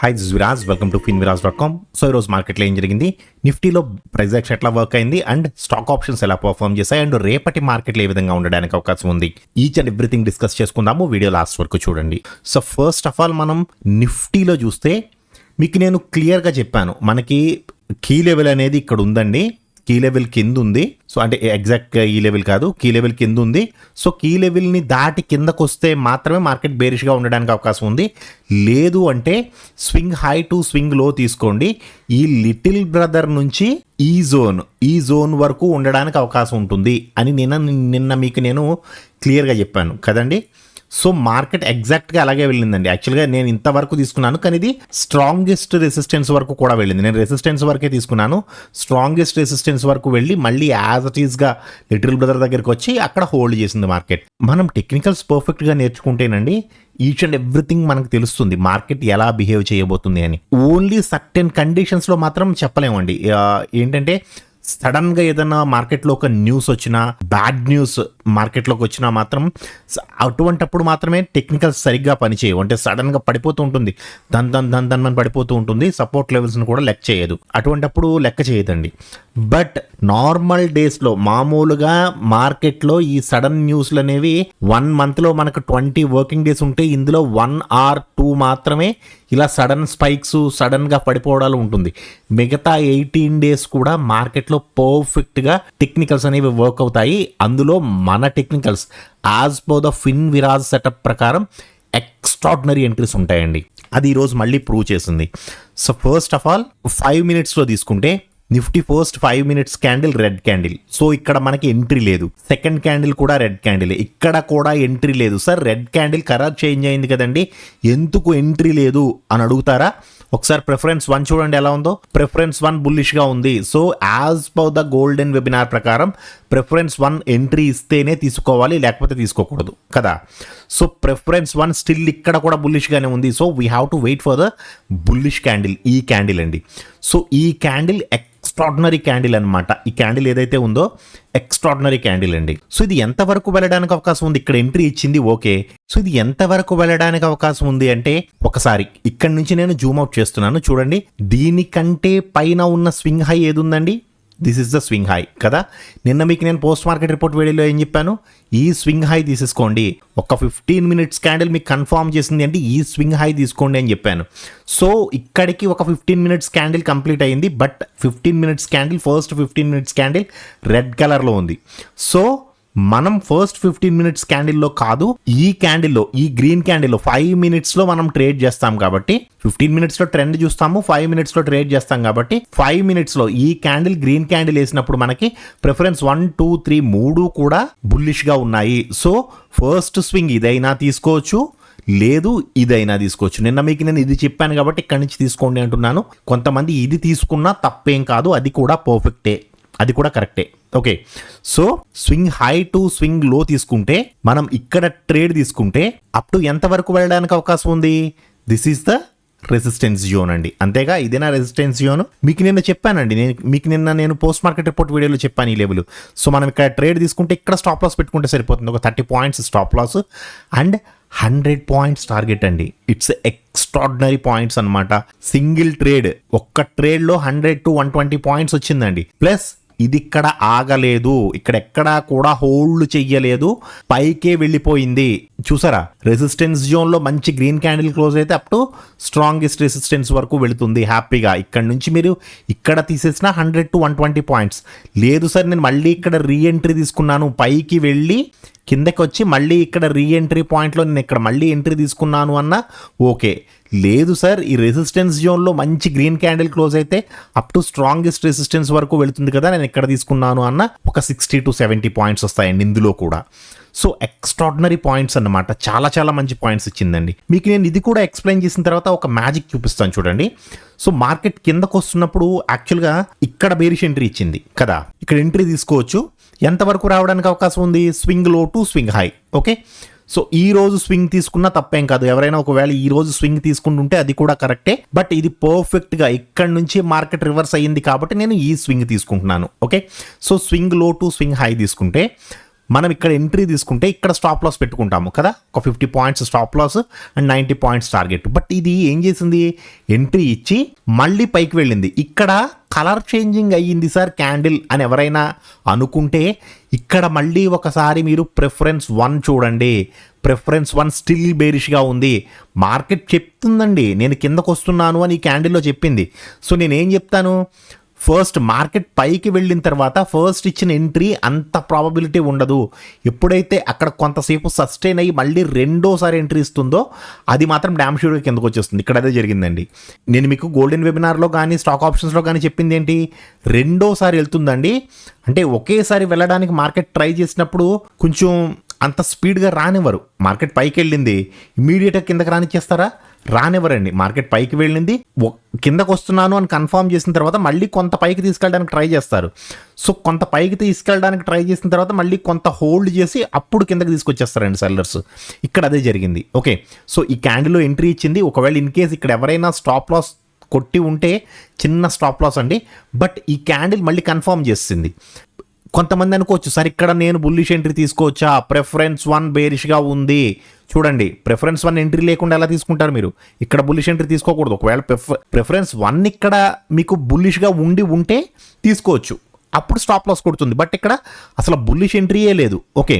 Hi this Viraj, welcome to finviraz.com. So ఈరోజు మార్కెట్లో ఏం జరిగింది, నిఫ్టీలో ప్రైస్ యాక్షన్ ఎట్లా వర్క్ అయింది అండ్ స్టాక్ ఆప్షన్స్ ఎలా పర్ఫామ్ చేశాయి అండ్ రేపటి మార్కెట్లో ఏ విధంగా ఉండడానికి అవకాశం ఉంది, ఈచ్ అండ్ ఎవ్రీథింగ్ డిస్కస్ చేసుకుందాము. వీడియో లాస్ట్ వరకు చూడండి. సో ఫస్ట్ ఆఫ్ ఆల్ మనం నిఫ్టీలో చూస్తే మీకు నేను క్లియర్గా చెప్పాను, మనకి కీ లెవెల్ అనేది ఇక్కడ ఉందండి. కీ లెవెల్ కింద ఉంది. సో అంటే ఎగ్జాక్ట్ ఈ లెవెల్ కాదు, కీ లెవెల్ కింద ఉంది. సో కీ లెవెల్ని దాటి కిందకు వస్తే మాత్రమే మార్కెట్ బేరిష్గా ఉండడానికి అవకాశం ఉంది. లేదు అంటే స్వింగ్ హై టు స్వింగ్ లో తీసుకోండి. ఈ లిటిల్ బ్రదర్ నుంచి ఈ జోన్ వరకు ఉండడానికి అవకాశం ఉంటుంది అని నిన్న మీకు నేను క్లియర్గా చెప్పాను కదండి. సో మార్కెట్ ఎగ్జాక్ట్గా అలాగే వెళ్ళిందండి. యాక్చువల్గా నేను ఇంతవరకు తీసుకున్నాను, కానీ ఇది స్ట్రాంగెస్ట్ రెసిస్టెన్స్ వరకు కూడా వెళ్ళింది. నేను రెసిస్టెన్స్ వరకే తీసుకున్నాను. స్ట్రాంగెస్ట్ రెసిస్టెన్స్ వరకు వెళ్ళి మళ్ళీ యాజ్ ఇట్ ఈస్గా లిటిల్ బ్రదర్ దగ్గరికి వచ్చి అక్కడ హోల్డ్ చేసింది మార్కెట్. మనం టెక్నికల్స్ పర్ఫెక్ట్గా నేర్చుకుంటేనండి ఈచ్ అండ్ ఎవ్రీథింగ్ మనకు తెలుస్తుంది మార్కెట్ ఎలా బిహేవ్ చేయబోతుంది అని. ఓన్లీ సర్టెన్ కండిషన్స్లో మాత్రం చెప్పలేమండి. ఏంటంటే సడన్గా ఏదైనా మార్కెట్లో ఒక న్యూస్ వచ్చినా, బ్యాడ్ న్యూస్ మార్కెట్లోకి వచ్చినా మాత్రం అటువంటప్పుడు మాత్రమే టెక్నికల్స్ సరిగ్గా పనిచేయవు. అంటే సడన్గా పడిపోతూ ఉంటుంది, దన్ పడిపోతూ ఉంటుంది, సపోర్ట్ లెవెల్స్ని కూడా లెక్క చేయదు. అటువంటప్పుడు లెక్క చేయదండి. బట్ నార్మల్ డేస్లో మామూలుగా మార్కెట్లో ఈ సడన్ న్యూస్లు అనేవి 1 monthలో మనకు 20 వర్కింగ్ డేస్ ఉంటే ఇందులో 1 or 2 మాత్రమే ఇలా సడన్ స్పైక్స్, సడన్గా పడిపోవడాలు ఉంటుంది. మిగతా 18 days కూడా మార్కెట్లో పర్ఫెక్ట్గా టెక్నికల్స్ అనేవి వర్క్ అవుతాయి. అందులో మన టెక్నికల్స్ యాజ్ పర్ ద ఫిన్విరాజ్ సెటప్ ప్రకారం ఎక్స్ట్రాడినరీ ఎంట్రీస్ ఉంటాయండి. అది ఈరోజు మళ్ళీ ప్రూవ్ చేసింది. సో ఫస్ట్ ఆఫ్ ఆల్ 5 minutesలో తీసుకుంటే Nifty first 5 minutes candle red candle. So ఇక్కడ మనకి ఎంట్రీ లేదు. సెకండ్ క్యాండిల్ కూడా రెడ్ క్యాండిల్, ఇక్కడ కూడా ఎంట్రీ లేదు. Sir red candle colour change అయింది కదండి, ఎందుకు ఎంట్రీ లేదు అని అడుగుతారా? ఒకసారి ప్రిఫరెన్స్ 1 చూడండి ఎలా ఉందో. ప్రిఫరెన్స్ 1 బుల్లిష్గా ఉంది. So as per the golden webinar ప్రకారం ప్రిఫరెన్స్ 1 ఎంట్రీ ఇస్తేనే తీసుకోవాలి, లేకపోతే తీసుకోకూడదు కదా. సో ప్రిఫరెన్స్ 1 స్టిల్ ఇక్కడ కూడా బుల్లిష్గానే ఉంది. So we have to wait for the bullish candle. ఈ క్యాండిల్ అండి. సో ఈ క్యాండిల్ ఎక్స్ట్రాడినరీ క్యాండిల్ అనమాట. ఈ క్యాండిల్ ఏదైతే ఉందో ఎక్స్ట్రాడినరీ క్యాండిల్ అండి. సో ఇది ఎంతవరకు వెళ్ళడానికి అవకాశం ఉంది? ఇక్కడ ఎంట్రీ ఇచ్చింది, ఓకే. సో ఇది ఎంతవరకు వెళ్ళడానికి అవకాశం ఉంది అంటే, ఒకసారి ఇక్కడ నుంచి నేను జూమ్ అవుట్ చేస్తున్నాను చూడండి. దీనికంటే పైన ఉన్న స్వింగ్ హై ఏది ఉందండి? This is the swing high కదా. నిన్న మీకు నేను పోస్ట్ మార్కెట్ రిపోర్ట్ వీడియోలో ఏం చెప్పాను? ఈ స్వింగ్ హై తీసేసుకోండి. ఒక 15 minutes క్యాండిల్ మీకు కన్ఫర్మ్ చేసింది అంటే ఈ స్వింగ్ హై తీసుకోండి అని చెప్పాను. సో ఇక్కడికి ఒక 15 minutes క్యాండిల్ కంప్లీట్ అయింది. But 15 minutes candle, first 15 minutes candle red కలర్లో ఉంది. సో మనం ఫస్ట్ 15 minutes క్యాండిల్లో కాదు, ఈ క్యాండిల్లో, ఈ గ్రీన్ క్యాండిల్లో 5 minutesలో మనం ట్రేడ్ చేస్తాం కాబట్టి, 15 minutesలో ట్రెండ్ చూస్తాము, 5 minutesలో ట్రేడ్ చేస్తాం కాబట్టి 5 minutesలో ఈ క్యాండిల్ గ్రీన్ క్యాండిల్ వేసినప్పుడు మనకి ప్రిఫరెన్స్ 1, 2, 3 3 కూడా బుల్లిష్గా ఉన్నాయి. సో ఫస్ట్ స్వింగ్ ఇదైనా తీసుకోవచ్చు, లేదు ఇదైనా తీసుకోవచ్చు. నిన్న మీకు నేను ఇది చెప్పాను కాబట్టి ఇక్కడి నుంచి తీసుకోండి అంటున్నాను. కొంతమంది ఇది తీసుకున్నా తప్పేం కాదు, అది కూడా పర్ఫెక్టే, అది కూడా కరెక్టే. Okay. So swing high to swing లో తీసుకుంటే, మనం ఇక్కడ ట్రేడ్ తీసుకుంటే అప్ టు ఎంత వరకు వెళ్ళడానికి అవకాశం ఉంది? This is the resistance zone అండి. అంతేగా, ఇదేనా రెసిస్టెన్స్ జోన్? మీకు నిన్న చెప్పానండి, నేను పోస్ట్ మార్కెట్ రిపోర్ట్ వీడియోలో చెప్పాను ఈ లెవెల్. సో మనం ఇక్కడ ట్రేడ్ తీసుకుంటే ఇక్కడ స్టాప్ లాస్ పెట్టుకుంటే సరిపోతుంది. ఒక 30 points stop loss and 100 points target అండి. ఇట్స్ ఎక్స్ట్రాడినరీ పాయింట్స్ అనమాట. సింగిల్ ట్రేడ్, ఒక్క ట్రేడ్లో 100 to 120 points వచ్చిందండి. ప్లస్ ఇది ఇక్కడ ఆగలేదు, ఇక్కడ ఎక్కడా కూడా హోల్డ్ చెయ్యలేదు, పైకే వెళ్ళిపోయింది. చూసారా, రెసిస్టెన్స్ జోన్లో మంచి గ్రీన్ క్యాండిల్ క్లోజ్ అయితే అప్ టు స్ట్రాంగెస్ట్ రెసిస్టెన్స్ వరకు వెళుతుంది హ్యాపీగా. ఇక్కడ నుంచి మీరు ఇక్కడ తీసేసిన 100 to 120 points. లేదు సార్ నేను మళ్ళీ ఇక్కడ రీఎంట్రీ తీసుకున్నాను, పైకి వెళ్ళి కిందకి వచ్చి మళ్ళీ ఇక్కడ రీఎంట్రీ పాయింట్లో నేను ఇక్కడ మళ్ళీ ఎంట్రీ తీసుకున్నాను అన్న ఓకే. లేదు సార్, ఈ రెసిస్టెన్స్ జోన్లో మంచి గ్రీన్ క్యాండిల్ క్లోజ్ అయితే అప్ టు స్ట్రాంగెస్ట్ రెసిస్టెన్స్ వరకు వెళుతుంది కదా, నేను ఇక్కడ తీసుకున్నాను అన్న ఒక 60 to 70 points వస్తాయండి ఇందులో కూడా. సో ఎక్స్ట్రాడినరీ పాయింట్స్ అన్నమాట. చాలా చాలా మంచి పాయింట్స్ ఇచ్చిందండి. మీకు నేను ఇది కూడా ఎక్స్ప్లెయిన్ చేసిన తర్వాత ఒక మ్యాజిక్ చూపిస్తాను చూడండి. సో మార్కెట్ కిందకు వస్తున్నప్పుడు యాక్చువల్గా ఇక్కడ బేరిష్ ఎంట్రీ ఇచ్చింది కదా, ఇక్కడ ఎంట్రీ తీసుకోవచ్చు. ఎంతవరకు రావడానికి అవకాశం ఉంది? స్వింగ్ లో to swing high. Okay. So ఈ రోజు స్వింగ్ తీసుకున్నా తప్పేం కాదు. ఎవరైనా ఒకవేళ ఈ రోజు స్వింగ్ తీసుకుంటుంటే అది కూడా కరెక్టే. బట్ ఇది పర్ఫెక్ట్గా ఇక్కడ నుంచి మార్కెట్ రివర్స్ అయ్యింది కాబట్టి నేను ఈ స్వింగ్ తీసుకుంటున్నాను. ఓకే. సో స్వింగ్ లో టు స్వింగ్ హై తీసుకుంటే మనం ఇక్కడ ఎంట్రీ తీసుకుంటే ఇక్కడ స్టాప్ లాస్ పెట్టుకుంటాము కదా, ఒక 50 points stop loss and 90 points target. But ఇది ఏం చేసింది, ఎంట్రీ ఇచ్చి మళ్ళీ పైకి వెళ్ళింది. ఇక్కడ కలర్ చేంజింగ్ అయ్యింది సార్ క్యాండిల్ అని ఎవరైనా అనుకుంటే, ఇక్కడ మళ్ళీ ఒకసారి మీరు ప్రిఫరెన్స్ 1 చూడండి. ప్రిఫరెన్స్ 1 స్టిల్ బేరిష్గా ఉంది. మార్కెట్ చెప్తుందండి నేను కిందకు వస్తున్నాను అని ఈ క్యాండిల్లో చెప్పింది. సో నేనేం చెప్తాను, ఫస్ట్ మార్కెట్ పైకి వెళ్ళిన తర్వాత ఫస్ట్ ఇచ్చిన ఎంట్రీ అంత ప్రాబబిలిటీ ఉండదు. ఎప్పుడైతే అక్కడ కొంతసేపు సస్టైన్ అయ్యి మళ్ళీ రెండోసారి ఎంట్రీ ఇస్తుందో అది మాత్రం డ్యామ్ షూర్గా కిందకు వచ్చేస్తుంది. ఇక్కడ అదే జరిగిందండి. నేను మీకు గోల్డెన్ వెబినార్లో కానీ స్టాక్ ఆప్షన్స్లో కానీ చెప్పింది ఏంటి, రెండోసారి వెళ్తుందండి. అంటే ఒకేసారి వెళ్ళడానికి మార్కెట్ ట్రై చేసినప్పుడు కొంచెం అంత స్పీడ్గా రానివ్వరు. మార్కెట్ పైకి వెళ్ళింది ఇమీడియట్గా కిందకి రానిచ్చేస్తారా, రానివ్వరండి. మార్కెట్ పైకి వెళ్ళింది, కిందకు వస్తున్నాను అని కన్ఫర్మ్ చేసిన తర్వాత మళ్ళీ కొంత పైకి తీసుకెళ్ళడానికి ట్రై చేస్తారు. సో కొంత పైకి తీసుకెళ్ళడానికి ట్రై చేసిన తర్వాత మళ్ళీ కొంత హోల్డ్ చేసి అప్పుడు కిందకి తీసుకొచ్చేస్తారండి సెల్లర్స్. ఇక్కడ అదే జరిగింది. ఓకే, సో ఈ క్యాండిల్లో ఎంట్రీ ఇచ్చింది. ఒకవేళ ఇన్ కేస్ ఇక్కడ ఎవరైనా స్టాప్ లాస్ కొట్టి ఉంటే చిన్న స్టాప్ లాస్ అండి, బట్ ఈ క్యాండిల్ మళ్ళీ కన్ఫర్మ్ చేసింది. కొంతమంది అనుకోవచ్చు సార్ ఇక్కడ నేను బుల్లిష్ ఎంట్రీ తీసుకోవచ్చా, ప్రిఫరెన్స్ 1 బేరిష్గా ఉంది. చూడండి, ప్రిఫరెన్స్ 1 ఎంట్రీ లేకుండా ఎలా తీసుకుంటారు మీరు, ఇక్కడ బుల్లిష్ ఎంట్రీ తీసుకోకూడదు. ఒకవేళ ప్రిఫరెన్స్ 1 ఇక్కడ మీకు బుల్లిష్గా ఉంటే తీసుకోవచ్చు, అప్పుడు స్టాప్ లాస్ కొడుతుంది. బట్ ఇక్కడ అసలు బుల్లిష్ ఎంట్రీయే లేదు. ఓకే,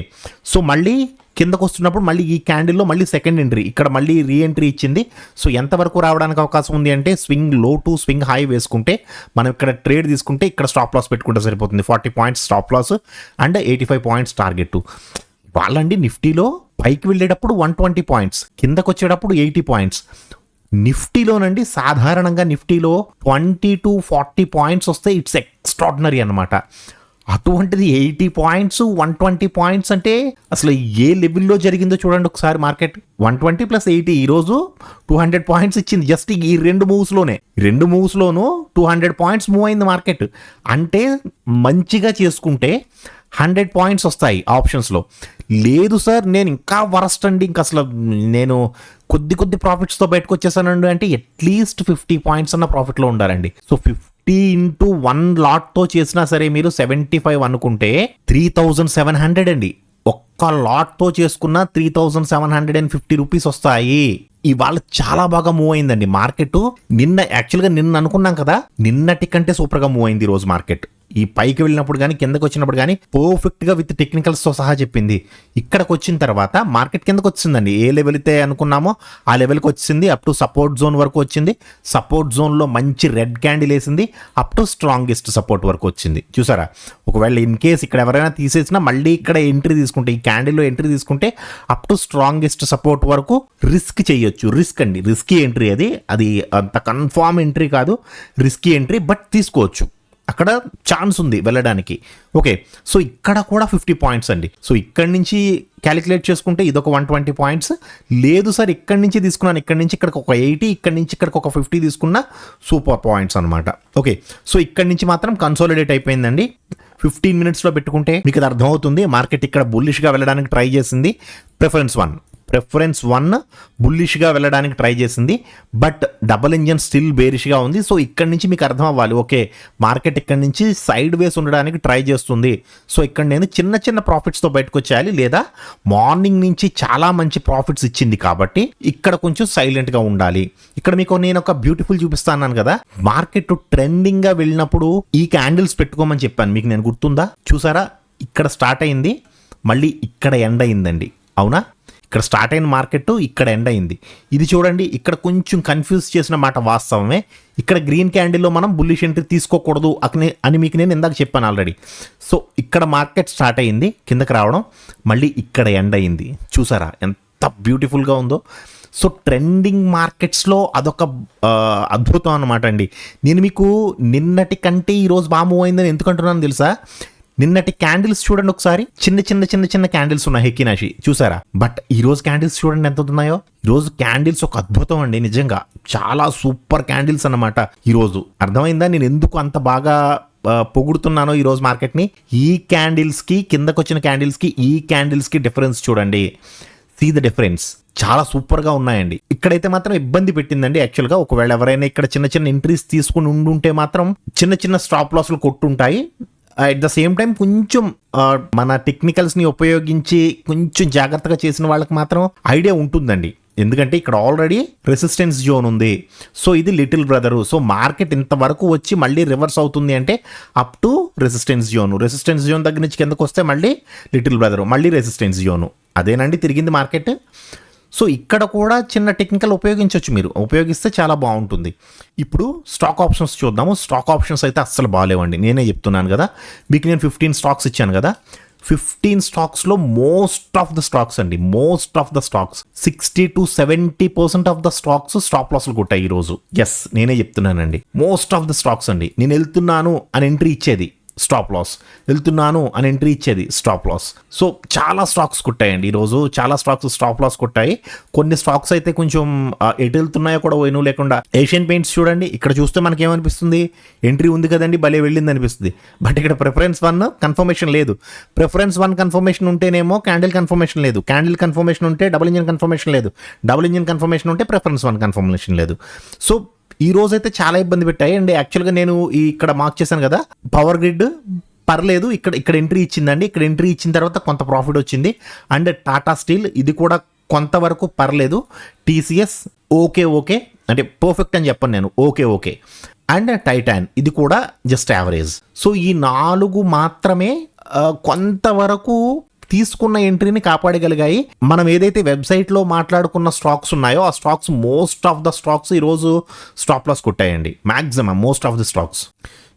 సో మళ్ళీ కిందకు వస్తున్నప్పుడు మళ్ళీ ఈ క్యాండిల్లో మళ్ళీ సెకండ్ ఎంట్రీ, ఇక్కడ మళ్ళీ రీ ఎంట్రీ ఇచ్చింది. సో ఎంతవరకు రావడానికి అవకాశం ఉంది అంటే స్వింగ్ లో టు స్వింగ్ హై వేసుకుంటే మనం ఇక్కడ ట్రేడ్ తీసుకుంటే ఇక్కడ స్టాప్ లాస్ పెట్టుకుంటే సరిపోతుంది. 40 points stop loss and 85 points target. వాళ్ళండి నిఫ్టీలో పైకి వెళ్ళేటప్పుడు 120 పాయింట్స్, కిందకు వచ్చేటప్పుడు 80 పాయింట్స్. నిఫ్టీలోనండి సాధారణంగా నిఫ్టీలో 20 to 40 పాయింట్స్ వస్తే ఇట్స్ ఎక్స్ట్రాడినరీ అనమాట. అటువంటిది 80 పాయింట్స్ 120 పాయింట్స్ అంటే అసలు ఏ లెవెల్లో జరిగిందో చూడండి ఒకసారి. మార్కెట్ 120 + 80 ఈరోజు 200 పాయింట్స్ ఇచ్చింది జస్ట్ ఈ రెండు మూవ్స్లోనే. 2 మూవ్స్లోనూ 200 పాయింట్స్ మూవ్ అయింది మార్కెట్. అంటే మంచిగా చేసుకుంటే 100 పాయింట్స్ వస్తాయి ఆప్షన్స్లో. లేదు సార్ నేను ఇంకా వరస్ట్ అండి, ఇంకా అసలు నేను కొద్ది ప్రాఫిట్స్తో బయటకు వచ్చేసానండి అంటే అట్లీస్ట్ 50 పాయింట్స్ అన్న ప్రాఫిట్లో ఉండాలండి. సో 50 into 1 లాట్తో చేసినా సరే మీరు 75 అనుకుంటే 3700 అండి. ఒక్క లాట్తో చేసుకున్న 3750 రూపీస్ వస్తాయి. ఇవాళ చాలా బాగా మూవ్ అయిందండి మార్కెట్. యాక్చువల్గా నిన్న అనుకున్నాం కదా, నిన్నటి కంటే సూపర్గా మూవ్ అయింది ఈరోజు మార్కెట్. ఈ పైకి వెళ్ళినప్పుడు కానీ కిందకు వచ్చినప్పుడు కానీ పర్ఫెక్ట్గా విత్ టెక్నికల్స్తో సహా చెప్పింది. ఇక్కడికి వచ్చిన తర్వాత మార్కెట్ కిందకు వచ్చిందండి. ఏ లెవెల్ అయితే అనుకున్నామో ఆ లెవెల్కి వచ్చింది. అప్ టు సపోర్ట్ జోన్ వరకు వచ్చింది. సపోర్ట్ జోన్లో మంచి రెడ్ క్యాండిల్ వేసింది. అప్ టు స్ట్రాంగెస్ట్ సపోర్ట్ వరకు వచ్చింది. చూసారా, ఒకవేళ ఇన్ కేస్ ఇక్కడ ఎవరైనా తీసేసినా మళ్ళీ ఇక్కడ ఎంట్రీ తీసుకుంటే, ఈ క్యాండిల్లో ఎంట్రీ తీసుకుంటే అప్ టు స్ట్రాంగెస్ట్ సపోర్ట్ వరకు రిస్క్ చేయొచ్చు. రిస్క్ అండి, రిస్కీ ఎంట్రీ. అది అంత కన్ఫామ్ ఎంట్రీ కాదు, రిస్కీ ఎంట్రీ, బట్ తీసుకోవచ్చు. అక్కడ ఛాన్స్ ఉంది వెళ్ళడానికి. ఓకే, సో ఇక్కడ కూడా 50 పాయింట్స్ అండి. సో ఇక్కడి నుంచి క్యాలిక్యులేట్ చేసుకుంటే ఇదొక 120 పాయింట్స్. లేదు సార్ ఇక్కడి నుంచి తీసుకున్నాను, ఇక్కడి నుంచి ఇక్కడికి ఒక 80, ఇక్కడి నుంచి ఇక్కడికి ఒక 50 తీసుకున్న సూపర్ పాయింట్స్ అనమాట. ఓకే, సో ఇక్కడి నుంచి మాత్రం కన్సాలిడేట్ అయిపోయిందండి. 15 మినిట్స్లో పెట్టుకుంటే మీకు అది అర్థమవుతుంది. మార్కెట్ ఇక్కడ బుల్లిష్గా వెళ్ళడానికి ట్రై చేసింది. ప్రిఫరెన్స్ 1 బుల్లిష్గా వెళ్ళడానికి ట్రై చేసింది, బట్ డబుల్ ఇంజన్ స్టిల్ బేరిష్గా ఉంది. సో ఇక్కడి నుంచి మీకు అర్థం అవ్వాలి, ఓకే మార్కెట్ ఇక్కడి నుంచి సైడ్ వేస్ ఉండడానికి ట్రై చేస్తుంది. సో ఇక్కడ నేను చిన్న ప్రాఫిట్స్తో బయటకు వచ్చేయాలి, లేదా మార్నింగ్ నుంచి చాలా మంచి ప్రాఫిట్స్ ఇచ్చింది కాబట్టి ఇక్కడ కొంచెం సైలెంట్గా ఉండాలి. ఇక్కడ మీకు నేను ఒక బ్యూటిఫుల్ చూపిస్తాను కదా, మార్కెట్ ట్రెండింగ్గా వెళ్ళినప్పుడు ఈ క్యాండిల్స్ పెట్టుకోమని చెప్పాను మీకు, నేను గుర్తుందా? చూసారా, ఇక్కడ స్టార్ట్ అయింది, మళ్ళీ ఇక్కడ ఎండ్ అయిందండి. అవునా, ఇక్కడ స్టార్ట్ అయిన మార్కెట్ ఇక్కడ ఎండ్ అయింది. ఇది చూడండి, ఇక్కడ కొంచెం కన్ఫ్యూజ్ చేసిన మాట వాస్తవమే. ఇక్కడ గ్రీన్ క్యాండిల్లో మనం బుల్లిష్ ఎంట్రీ తీసుకోకూడదు అని మీకు నేను ఇందాక చెప్పాను ఆల్రెడీ. సో ఇక్కడ మార్కెట్ స్టార్ట్ అయింది, కిందకి రావడం, మళ్ళీ ఇక్కడ ఎండ్ అయింది. చూసారా ఎంత బ్యూటిఫుల్గా ఉందో. సో ట్రెండింగ్ మార్కెట్స్లో అదొక అద్భుతం అనమాట అండి. నేను మీకు నిన్నటి కంటే ఈరోజు బాగా మూవ్ అయిందని ఎందుకంటున్నాను తెలుసా? నిన్నటి క్యాండిల్స్ చూడండి ఒకసారి, చిన్న క్యాండిల్స్ ఉన్నాయి హెక్కినాషి, చూసారా? బట్ ఈ రోజు క్యాండిల్స్ చూడండి ఎంత ఉన్నాయో. ఈరోజు క్యాండిల్స్ ఒక అద్భుతం అండి, నిజంగా చాలా సూపర్ క్యాండిల్స్ అన్నమాట. ఈరోజు అర్థమైందా నేను ఎందుకు అంత బాగా పొగుడుతున్నానో ఈరోజు మార్కెట్ని? ఈ క్యాండిల్స్కి, కిందకు వచ్చిన క్యాండిల్స్కి, ఈ క్యాండిల్స్కి డిఫరెన్స్ చూడండి. సీ ద డిఫరెన్స్, చాలా సూపర్గా ఉన్నాయండి. ఇక్కడైతే మాత్రం ఇబ్బంది పెట్టిందండి యాక్చువల్గా. ఒకవేళ ఎవరైనా ఇక్కడ చిన్న ఎంట్రీస్ తీసుకుని ఉండుంటే మాత్రం చిన్న స్టాప్ లాస్లు కొట్టుంటాయి. అట్ ద సేమ్ టైం కొంచెం మన టెక్నికల్స్ని ఉపయోగించి కొంచెం జాగ్రత్తగా చేసిన వాళ్ళకి మాత్రం ఐడియా ఉంటుందండి. ఎందుకంటే ఇక్కడ ఆల్రెడీ రెసిస్టెన్స్ జోన్ ఉంది. సో ఇది లిటిల్ బ్రదరు. సో మార్కెట్ ఇంతవరకు వచ్చి మళ్ళీ రివర్స్ అవుతుంది అంటే అప్ టు రెసిస్టెన్స్ జోన్ దగ్గర నుంచి కిందకు వస్తే మళ్ళీ లిటిల్ బ్రదరు, మళ్ళీ రెసిస్టెన్స్ జోను. అదేనండి తిరిగింది మార్కెట్. సో ఇక్కడ కూడా చిన్న టెక్నికల్ ఉపయోగించవచ్చు, మీరు ఉపయోగిస్తే చాలా బాగుంటుంది. ఇప్పుడు స్టాక్ ఆప్షన్స్ చూద్దాము. స్టాక్ ఆప్షన్స్ అయితే అస్సలు బాగాలేవండి, నేనే చెప్తున్నాను కదా మీకు. నేను 15 స్టాక్స్ ఇచ్చాను కదా, 15 స్టాక్స్లో most of the stocks 60 to 70% of the stocks stop లాస్లు కొట్టాయి ఈరోజు. ఎస్, నేనే చెప్తున్నానండి. మోస్ట్ ఆఫ్ ద స్టాక్స్ అండి. నేను వెళ్తున్నాను అని ఎంట్రీ ఇచ్చేది స్టాప్ లాస్, వెళ్తున్నాను అని ఎంట్రీ ఇచ్చేది స్టాప్ లాస్. సో చాలా స్టాక్స్ కొట్టాయండి ఈరోజు, చాలా స్టాక్స్ స్టాప్ లాస్ కొట్టాయి. కొన్ని స్టాక్స్ అయితే కొంచెం ఎటు వెళ్తున్నాయో కూడా పోయినూ లేకుండా. ఏషియన్ పెయింట్స్ చూడండి, ఇక్కడ చూస్తే మనకి ఏమనిపిస్తుంది, ఎంట్రీ ఉంది కదండి భలే వెళ్ళింది అనిపిస్తుంది. బట్ ఇక్కడ ప్రిఫరెన్స్ 1 కన్ఫర్మేషన్ లేదు. ప్రిఫరెన్స్ 1 కన్ఫర్మేషన్ ఉంటేనేమో క్యాండిల్ కన్ఫర్మేషన్ లేదు, క్యాండిల్ కన్ఫర్మేషన్ ఉంటే డబుల్ ఇంజిన్ కన్ఫర్మేషన్ లేదు, డబుల్ ఇంజిన్ కన్ఫర్మేషన్ ఉంటే ప్రిఫరెన్స్ 1 కన్ఫర్మేషన్ లేదు. సో ఈ రోజు అయితే చాలా ఇబ్బంది పెట్టాయి అండి. యాక్చువల్గా నేను ఇక్కడ మార్క్ చేశాను కదా, పవర్ గ్రిడ్ పర్లేదు, ఇక్కడ ఎంట్రీ ఇచ్చిందండి. ఇక్కడ ఎంట్రీ ఇచ్చిన తర్వాత కొంత ప్రాఫిట్ వచ్చింది. అండ్ టాటా స్టీల్ ఇది కూడా కొంతవరకు పర్లేదు. టీసీఎస్ ఓకే అంటే పర్ఫెక్ట్ అని చెప్పను నేను, ఓకే. అండ్ టైటాన్ ఇది కూడా జస్ట్ యావరేజ్. సో ఈ 4 మాత్రమే కొంతవరకు తీసుకున్న ఎంట్రీని కాపాడగలిగాయి. మనం ఏదైతే వెబ్సైట్లో మాట్లాడుకున్న స్టాక్స్ ఉన్నాయో ఆ stocks, most of the stocks ఈరోజు స్టాప్ లాస్ కొట్టాయండి. Maximum most of the stocks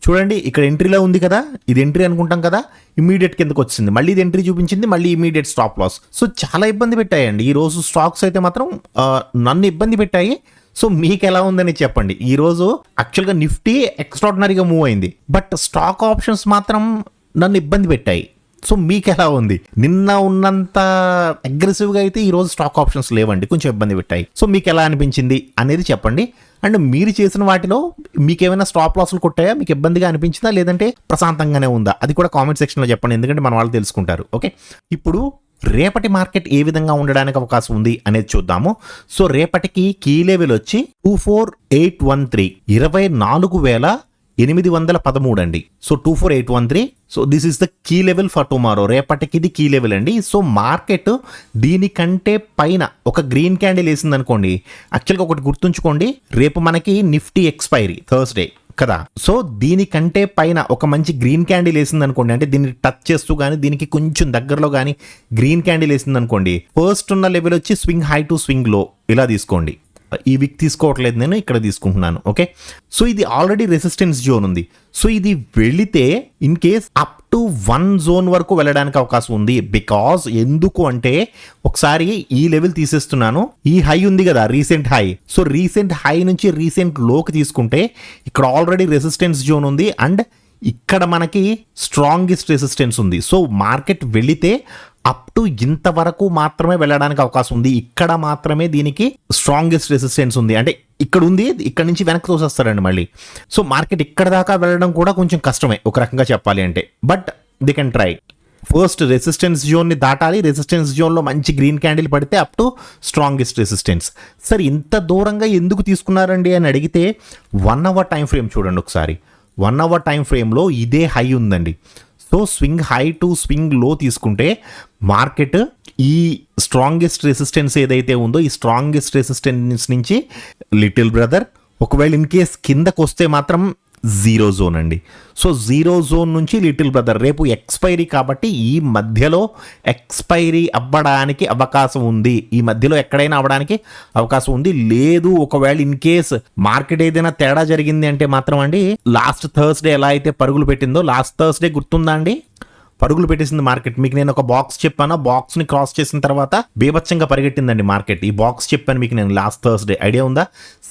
చూడండి, ఇక్కడ ఎంట్రీలో ఉంది కదా, ఇది ఎంట్రీ అనుకుంటాం కదా, ఇమీడియట్ కిందకు వచ్చింది, మళ్ళీ ఇది ఎంట్రీ చూపించింది, మళ్ళీ ఇమీడియట్ స్టాప్ లాస్. సో చాలా ఇబ్బంది పెట్టాయండి ఈరోజు స్టాక్స్ అయితే మాత్రం, నన్ను ఇబ్బంది పెట్టాయి. సో మీకు ఎలా ఉందని చెప్పండి. ఈరోజు యాక్చువల్గా నిఫ్టీ ఎక్స్ట్రాడినరీగా మూవ్ అయింది, బట్ స్టాక్ ఆప్షన్స్ మాత్రం నన్ను ఇబ్బంది పెట్టాయి. సో మీకు ఎలా ఉంది? నిన్న ఉన్నంత అగ్రెసివ్గా అయితే ఈరోజు స్టాక్ ఆప్షన్స్ లేవండి, కొంచెం ఇబ్బంది పెట్టాయి. సో మీకు ఎలా అనిపించింది అనేది చెప్పండి. అండ్ మీరు చేసిన వాటిలో మీకు ఏమైనా స్టాప్ లాస్లు కొట్టాయా, మీకు ఇబ్బందిగా అనిపించిందా, లేదంటే ప్రశాంతంగానే ఉందా, అది కూడా కామెంట్ సెక్షన్లో చెప్పండి, ఎందుకంటే మన వాళ్ళు తెలుసుకుంటారు. ఓకే, ఇప్పుడు రేపటి మార్కెట్ ఏ విధంగా ఉండడానికి అవకాశం ఉంది అనేది చూద్దాము. సో రేపటికి కీ లెవెల్ వచ్చి 24813, 24,813 అండి. So 24813. So this is the key level for tomorrow. రేపటికి ఇది కీ లెవెల్ అండి. సో మార్కెట్ దీనికంటే పైన ఒక గ్రీన్ క్యాండిల్ వేసింది అనుకోండి. యాక్చువల్గా ఒకటి గుర్తుంచుకోండి, రేపు మనకి నిఫ్టీ ఎక్స్పైరీ థర్స్డే కదా. సో దీనికంటే పైన ఒక మంచి గ్రీన్ క్యాండిల్ వేసింది అనుకోండి, అంటే దీన్ని టచ్ చేస్తూ కానీ దీనికి కొంచెం దగ్గరలో కానీ గ్రీన్ క్యాండిల్ వేసింది అనుకోండి, ఫస్ట్ ఉన్న లెవెల్ వచ్చి స్వింగ్ హై టు స్వింగ్ లో ఇలా తీసుకోండి. ఈ వీక్ తీసుకోవట్లేదు, నేను ఇక్కడ తీసుకుంటున్నాను. ఓకే, సో ఇది ఆల్రెడీ రెసిస్టెన్స్ జోన్ ఉంది. సో ఇది వెళితే in case up to 1 zone వరకు వెళ్ళడానికి అవకాశం ఉంది. బికాజ్ ఎందుకు అంటే, ఒకసారి ఈ లెవెల్ తీసేస్తున్నాను, ఈ హై ఉంది కదా recent high. So recent high నుంచి రీసెంట్ లోకి తీసుకుంటే ఇక్కడ ఆల్రెడీ రెసిస్టెన్స్ జోన్ ఉంది అండ్ ఇక్కడ మనకి స్ట్రాంగెస్ట్ రెసిస్టెన్స్ ఉంది. సో మార్కెట్ వెళితే అప్ టు ఇంతవరకు మాత్రమే వెళ్ళడానికి అవకాశం ఉంది. ఇక్కడ మాత్రమే దీనికి స్ట్రాంగెస్ట్ రెసిస్టెన్స్ ఉంది, అంటే ఇక్కడ ఉంది, ఇక్కడ నుంచి వెనక్కి తోసేస్తారండి మళ్ళీ. సో మార్కెట్ ఇక్కడ దాకా వెళ్ళడం కూడా కొంచెం కష్టమే ఒక రకంగా చెప్పాలి అంటే, but they can try. First resistance జోన్ని దాటాలి, రెసిస్టెన్స్ జోన్లో మంచి గ్రీన్ క్యాండిల్ పడితే అప్ టు స్ట్రాంగెస్ట్ రెసిస్టెన్స్. సరే ఇంత దూరంగా ఎందుకు తీసుకున్నారండి అని అడిగితే 1 అవర్ టైం ఫ్రేమ్ చూడండి ఒకసారి. 1 అవర్ టైం ఫ్రేమ్లో ఇదే హై ఉందండి. So swing high to swing లో తీసుకుంటే మార్కెట్ ఈ స్ట్రాంగెస్ట్ రెసిస్టెన్స్ ఏదైతే ఉందో ఈ స్ట్రాంగెస్ట్ రెసిస్టెన్స్ నుంచి లిటిల్ బ్రదర్, ఒకవేళ ఇన్ కేస్ కిందకు వస్తే మాత్రం 0 జోన్ అండి. సో 0 జోన్ నుంచి లిటిల్ బ్రదర్. రేపు ఎక్స్పైరీ కాబట్టి ఈ మధ్యలో ఎక్స్పైరీ అవ్వడానికి అవకాశం ఉంది, ఈ మధ్యలో ఎక్కడైనా అవ్వడానికి అవకాశం ఉంది. లేదు ఒకవేళ ఇన్ కేస్ మార్కెట్ ఏదైనా తేడా జరిగింది అంటే మాత్రం అండి, లాస్ట్ థర్స్డే ఎలా అయితే పరుగులు పెట్టిందో, లాస్ట్ థర్స్డే గుర్తుందా అండి, పరుగులు పెట్టేసింది మార్కెట్. మీకు నేను ఒక బాక్స్ చెప్పాను, బాక్స్ని క్రాస్ చేసిన తర్వాత బీభత్సంగా పరిగెట్టిందండి మార్కెట్. ఈ బాక్స్ చెప్పాను మీకు నేను లాస్ట్ థర్స్డే, ఐడియా ఉందా?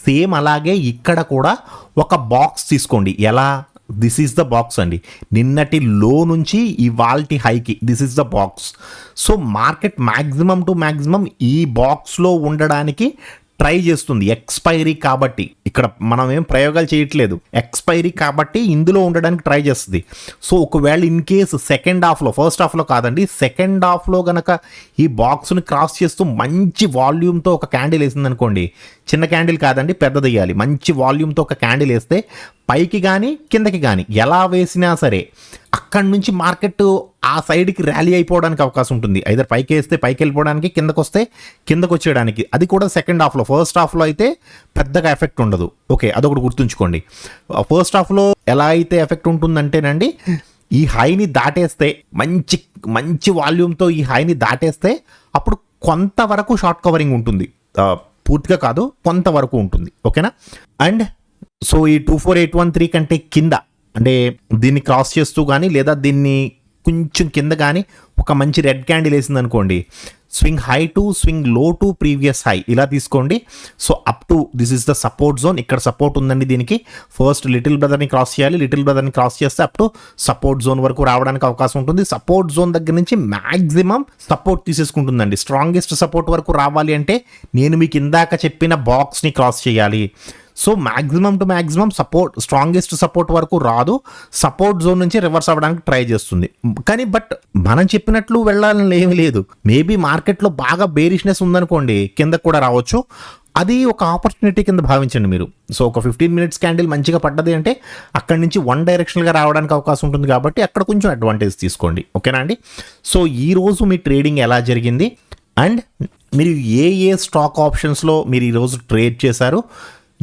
సేమ్ అలాగే ఇక్కడ కూడా ఒక బాక్స్ తీసుకోండి. ఎలా? దిస్ ఈజ్ ద బాక్స్ అండి, నిన్నటి లో నుంచి ఇవాల్టి హైకి this is the box. So market maximum to maximum ఈ బాక్స్లో ఉండడానికి ట్రై చేస్తుంది. ఎక్స్పైరీ కాబట్టి ఇక్కడ మనం ఏం ప్రయోగాలు చేయట్లేదు, ఎక్స్పైరీ కాబట్టి ఇందులో ఉండడానికి ట్రై చేస్తుంది. సో ఒకవేళ ఇన్ కేసు సెకండ్ హాఫ్లో, ఫస్ట్ హాఫ్లో కాదండి, సెకండ్ హాఫ్లో గనక ఈ బాక్స్ని క్రాస్ చేస్తూ మంచి వాల్యూమ్తో ఒక క్యాండిల్ వేసింది అనుకోండి, చిన్న క్యాండిల్ కాదండి, పెద్దది వేయాలి. మంచి వాల్యూమ్తో ఒక క్యాండిల్ వేస్తే పైకి కానీ కిందకి కానీ ఎలా వేసినా సరే అక్కడి నుంచి మార్కెట్ ఆ సైడ్కి ర్యాలీ అయిపోవడానికి అవకాశం ఉంటుంది. ఐదర్ పైకి వేస్తే పైకి వెళ్ళిపోవడానికి, కిందకు వస్తే కిందకు వచ్చేయడానికి. అది కూడా సెకండ్ హాఫ్లో. ఫస్ట్ హాఫ్లో అయితే పెద్దగా ఎఫెక్ట్ ఉండదు. ఓకే, అదొకటి గుర్తుంచుకోండి. ఫస్ట్ హాఫ్లో ఎలా అయితే ఎఫెక్ట్ ఉంటుందంటేనండి, ఈ హైని దాటేస్తే మంచి మంచి వాల్యూమ్తో ఈ హైని దాటేస్తే అప్పుడు కొంతవరకు షార్ట్ కవరింగ్ ఉంటుంది. పూర్తిగా కాదు, కొంతవరకు ఉంటుంది. ఓకేనా? అండ్ సో ఈ 24813 కంటే కింద, అంటే దీన్ని క్రాస్ చేస్తూ కానీ లేదా దీన్ని కొంచెం కింద కానీ ఒక మంచి రెడ్ క్యాండిల్ వేసింది అనుకోండి, స్వింగ్ హై టు స్వింగ్ లో టు ప్రీవియస్ హై ఇలా తీసుకోండి. So up to this is the support zone. ఇక్కడ సపోర్ట్ ఉందండి. దీనికి ఫస్ట్ లిటిల్ బ్రదర్ని క్రాస్ చేయాలి. లిటిల్ బ్రదర్ని క్రాస్ చేస్తే అప్ టు సపోర్ట్ జోన్ వరకు రావడానికి అవకాశం ఉంటుంది. సపోర్ట్ జోన్ దగ్గర నుంచి మ్యాక్సిమం సపోర్ట్ తీసేసుకుంటుందండి. స్ట్రాంగెస్ట్ సపోర్ట్ వరకు రావాలి అంటే నేను మీకు ఇందాక చెప్పిన బాక్స్ని క్రాస్ చేయాలి. So maximum to maximum support, strongest support వరకు రాదు. సపోర్ట్ జోన్ నుంచి రివర్స్ అవ్వడానికి ట్రై చేస్తుంది. కానీ బట్ మనం చెప్పినట్లు వెళ్ళాలని ఏమీ లేదు. మేబీ మార్కెట్లో బాగా బేరిష్నెస్ ఉందనుకోండి, కిందకు కూడా రావచ్చు. అది ఒక ఆపర్చునిటీ కింద భావించండి మీరు. సో ఒక 15 మినిట్స్ క్యాండిల్ మంచిగా పడ్డది అంటే అక్కడి నుంచి వన్ డైరెక్షన్గా రావడానికి అవకాశం ఉంటుంది. కాబట్టి అక్కడ కొంచెం అడ్వాంటేజ్ తీసుకోండి. ఓకేనా అండి? సో ఈరోజు మీ ట్రేడింగ్ ఎలా జరిగింది అండ్ మీరు ఏ స్టాక్ ఆప్షన్స్లో మీరు ఈరోజు ట్రేడ్ చేశారు?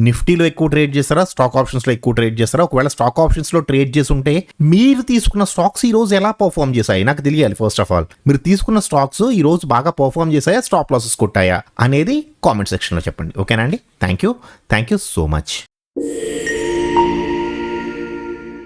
నిఫ్టీలో ఎక్కువ ట్రేడ్ చేస్తారా, స్టాక్ ఆప్షన్స్లో ఎక్కువ ట్రేడ్ చేస్తారా? ఒకవేళ స్టాక్ ఆప్షన్స్లో ట్రేడ్ చేసి ఉంటే మీరు తీసుకున్న స్టాక్స్ ఈరోజు ఎలా పర్ఫామ్ చేశాయి నాకు తెలియాలి. ఫస్ట్ ఆఫ్ ఆల్ మీరు తీసుకున్న స్టాక్స్ ఈరోజు బాగా పర్ఫామ్ చేశాయా, స్టాప్ లాసెస్ కొట్టాయా అనేది కామెంట్ సెక్షన్లో చెప్పండి. ఓకేనా అండి? Thank you so much.